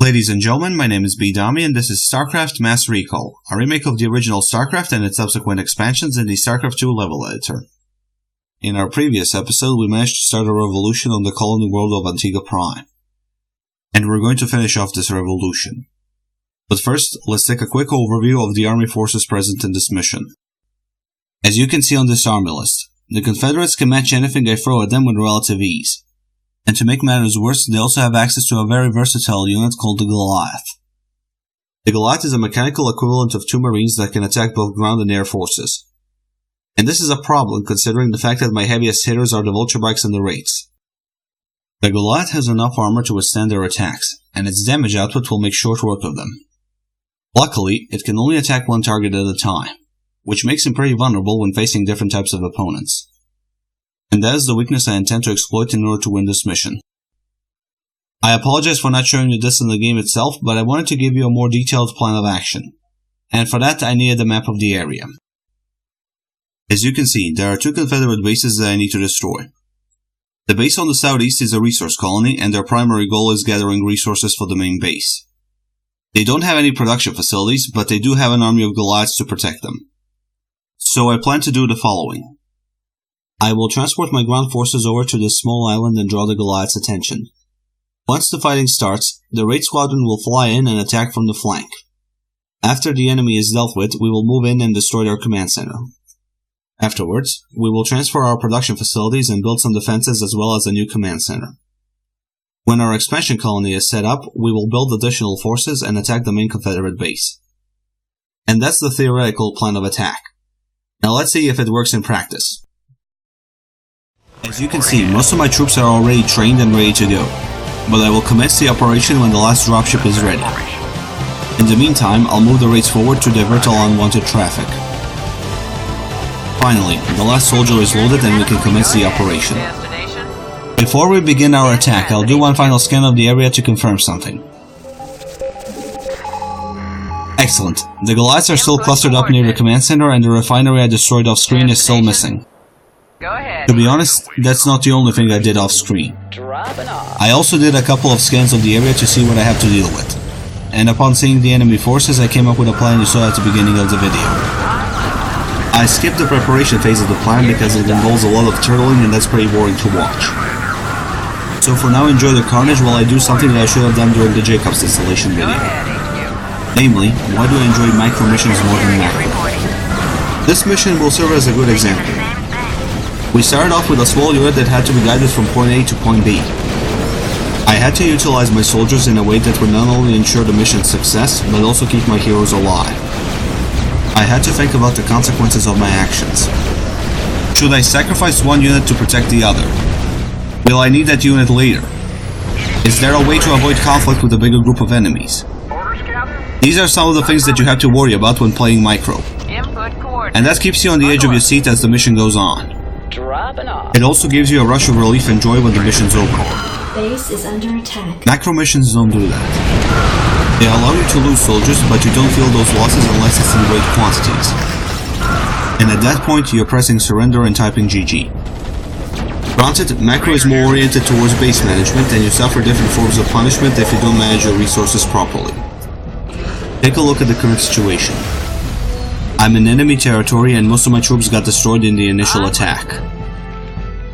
Ladies and gentlemen, my name is Bedomy and this is Starcraft Mass Recall, a remake of the original Starcraft and its subsequent expansions in the Starcraft 2 level editor. In our previous episode, we managed to start a revolution on the colony world of Antigua Prime. And we're going to finish off this revolution. But first, let's take a quick overview of the army forces present in this mission. As you can see on this army list, the Confederates can match anything I throw at them with relative ease. And to make matters worse, they also have access to a very versatile unit called the Goliath. The Goliath is a mechanical equivalent of two Marines that can attack both ground and air forces. And this is a problem considering the fact that my heaviest hitters are the Vulture Bikes and the Wraiths. The Goliath has enough armor to withstand their attacks, and its damage output will make short work of them. Luckily, it can only attack one target at a time, which makes him pretty vulnerable when facing different types of opponents. And that is the weakness I intend to exploit in order to win this mission. I apologize for not showing you this in the game itself, but I wanted to give you a more detailed plan of action. And for that I needed a map of the area. As you can see, there are two Confederate bases that I need to destroy. The base on the southeast is a resource colony, and their primary goal is gathering resources for the main base. They don't have any production facilities, but they do have an army of Goliaths to protect them. So I plan to do the following. I will transport my ground forces over to this small island and draw the Goliath's attention. Once the fighting starts, the raid squadron will fly in and attack from the flank. After the enemy is dealt with, we will move in and destroy their command center. Afterwards, we will transfer our production facilities and build some defenses as well as a new command center. When our expansion colony is set up, we will build additional forces and attack the main Confederate base. And that's the theoretical plan of attack. Now let's see if it works in practice. As you can see, most of my troops are already trained and ready to go, but I will commence the operation when the last dropship is ready. In the meantime, I'll move the raids forward to divert all unwanted traffic. Finally, the last soldier is loaded and we can commence the operation. Before we begin our attack, I'll do one final scan of the area to confirm something. Excellent. The Goliaths are still clustered up near the command center and the refinery I destroyed off screen is still missing. To be honest, that's not the only thing I did off screen. I also did a couple of scans of the area to see what I have to deal with. And upon seeing the enemy forces, I came up with a plan you saw at the beginning of the video. I skipped the preparation phase of the plan because it involves a lot of turtling and that's pretty boring to watch. So for now, enjoy the carnage while I do something that I should have done during the Jacobs installation video. Namely, why do I enjoy micro missions more than macro? This mission will serve as a good example. We started off with a small unit that had to be guided from point A to point B. I had to utilize my soldiers in a way that would not only ensure the mission's success, but also keep my heroes alive. I had to think about the consequences of my actions. Should I sacrifice one unit to protect the other? Will I need that unit later? Is there a way to avoid conflict with a bigger group of enemies? These are some of the things that you have to worry about when playing micro. And that keeps you on the edge of your seat as the mission goes on. It also gives you a rush of relief and joy when the mission's over. Base is under attack. Macro missions don't do that. They allow you to lose soldiers, but you don't feel those losses unless it's in great quantities. And at that point, you're pressing surrender and typing GG. Granted, macro is more oriented towards base management, and you suffer different forms of punishment if you don't manage your resources properly. Take a look at the current situation. I'm in enemy territory and most of my troops got destroyed in the initial attack.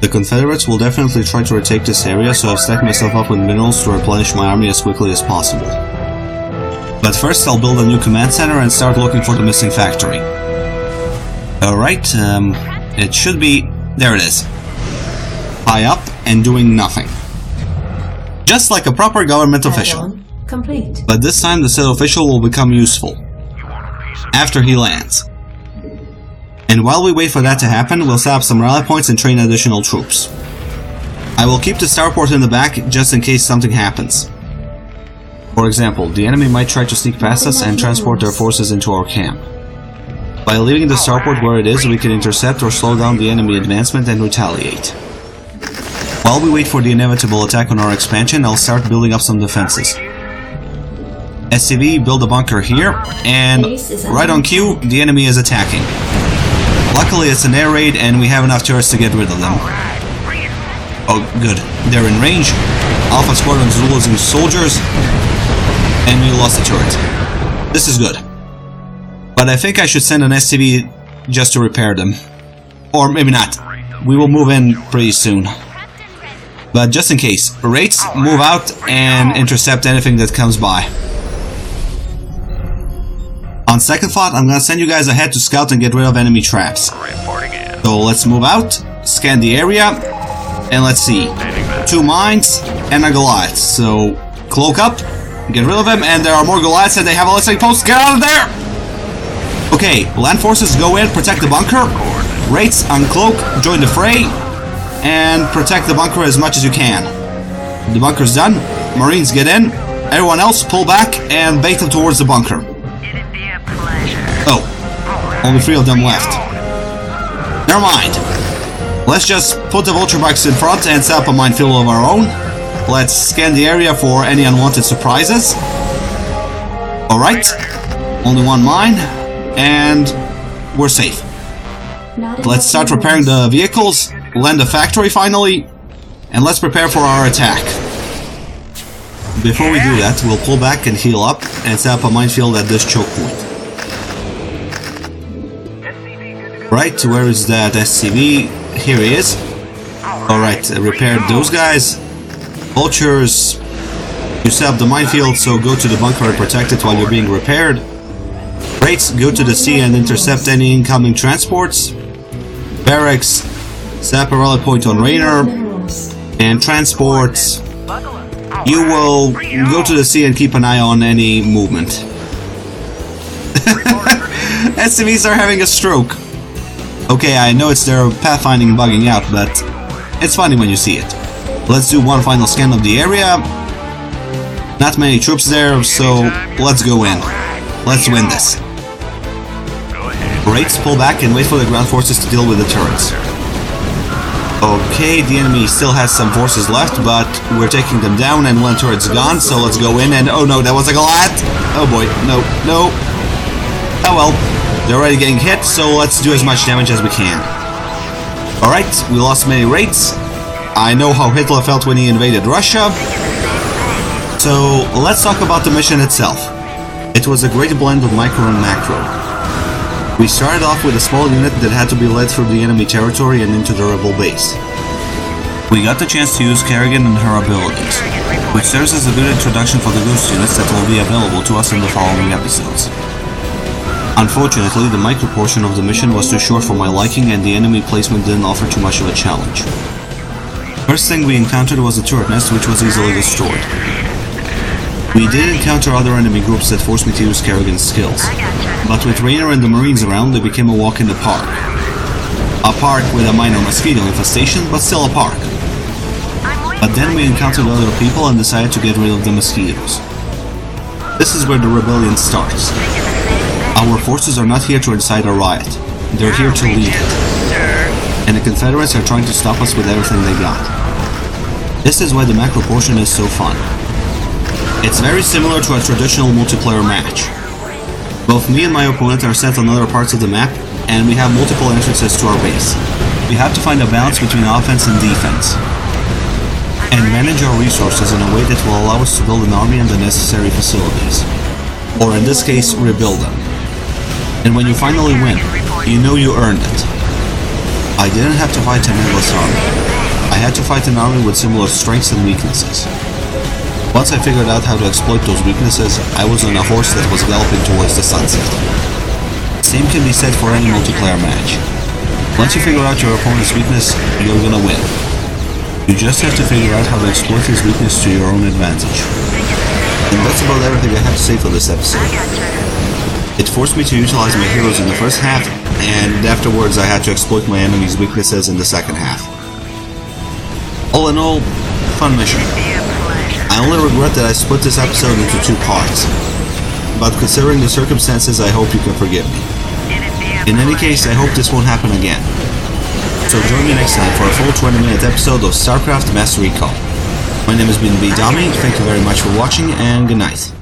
The Confederates will definitely try to retake this area, so I've stacked myself up with minerals to replenish my army as quickly as possible. But first I'll build a new command center and start looking for the missing factory. Alright, it should be... there it is. High up and doing nothing. Just like a proper government official. Complete. But this time the said official will become useful. After he lands. And while we wait for that to happen, we'll set up some rally points and train additional troops. I will keep the starport in the back just in case something happens. For example, the enemy might try to sneak past us and transport their forces into our camp. By leaving the starport where it is, we can intercept or slow down the enemy advancement and retaliate. While we wait for the inevitable attack on our expansion, I'll start building up some defenses. SCV, build a bunker here, and right on cue, the enemy is attacking. Luckily it's an air raid and we have enough turrets to get rid of them. Oh, good. They're in range. Alpha Squadron's losing soldiers. And we lost the turret. This is good. But I think I should send an SCV just to repair them. Or maybe not. We will move in pretty soon. But just in case, Wraiths, move out and intercept anything that comes by. On second thought, I'm gonna send you guys ahead to scout and get rid of enemy traps. So let's move out, scan the area, and let's see. 2 mines and a Goliath. So cloak up, get rid of them, and there are more Goliaths and they have a listening post. Get out of there! Okay, land forces go in, protect the bunker. Wraiths uncloak, join the fray, and protect the bunker as much as you can. The bunker's done, Marines get in, everyone else pull back and bait them towards the bunker. Oh, only 3 of them left. Never mind. Let's just put the vulture bikes in front and set up a minefield of our own. Let's scan the area for any unwanted surprises. Alright, only 1 mine, and we're safe. Let's start repairing the vehicles, land the factory finally, and let's prepare for our attack. Before we do that, we'll pull back and heal up and set up a minefield at this choke point. Right, where is that SCV? Here he is. Alright, repaired those guys. Vultures, you set up the minefield, so go to the bunker and protect it while you're being repaired. Wraiths, go to the sea and intercept any incoming transports. Barracks, set up a rally point on Rainer. And transports, you will go to the sea and keep an eye on any movement. SCVs are having a stroke. Okay, I know it's their pathfinding bugging out, but it's funny when you see it. Let's do one final scan of the area. Not many troops there, so let's go in. Let's win this. Wraiths, pull back and wait for the ground forces to deal with the turrets. Okay, the enemy still has some forces left, but we're taking them down and one turret's gone, so let's go in and... oh no, that was a Goliath! Oh boy, no, no. Oh well. They're already getting hit, so let's do as much damage as we can. Alright, we lost many Wraiths. I know how Hitler felt when he invaded Russia. So, let's talk about the mission itself. It was a great blend of micro and macro. We started off with a small unit that had to be led through the enemy territory and into the rebel base. We got the chance to use Kerrigan and her abilities, which serves as a good introduction for the ghost units that will be available to us in the following episodes. Unfortunately, the micro portion of the mission was too short for my liking and the enemy placement didn't offer too much of a challenge. First thing we encountered was a turret nest which was easily destroyed. We did encounter other enemy groups that forced me to use Kerrigan's skills, but with Rainer and the Marines around they became a walk in the park. A park with a minor mosquito infestation, but still a park. But then we encountered other people and decided to get rid of the mosquitoes. This is where the rebellion starts. Our forces are not here to incite a riot, they're here to lead it. And the Confederates are trying to stop us with everything they got. This is why the macro portion is so fun. It's very similar to a traditional multiplayer match. Both me and my opponent are set on other parts of the map, and we have multiple entrances to our base. We have to find a balance between offense and defense, and manage our resources in a way that will allow us to build an army and the necessary facilities. Or in this case, rebuild them. And when you finally win, you know you earned it. I didn't have to fight an endless army. I had to fight an army with similar strengths and weaknesses. Once I figured out how to exploit those weaknesses, I was on a horse that was galloping towards the sunset. Same can be said for any multiplayer match. Once you figure out your opponent's weakness, you're gonna win. You just have to figure out how to exploit his weakness to your own advantage. And that's about everything I have to say for this episode. It forced me to utilize my heroes in the first half, and afterwards I had to exploit my enemy's weaknesses in the second half. All in all, fun mission. I only regret that I split this episode into 2 parts, but considering the circumstances I hope you can forgive me. In any case, I hope this won't happen again. So join me next time for a full 20-minute episode of Starcraft Mass Recall. My name has been Bedomy, thank you very much for watching, and good night.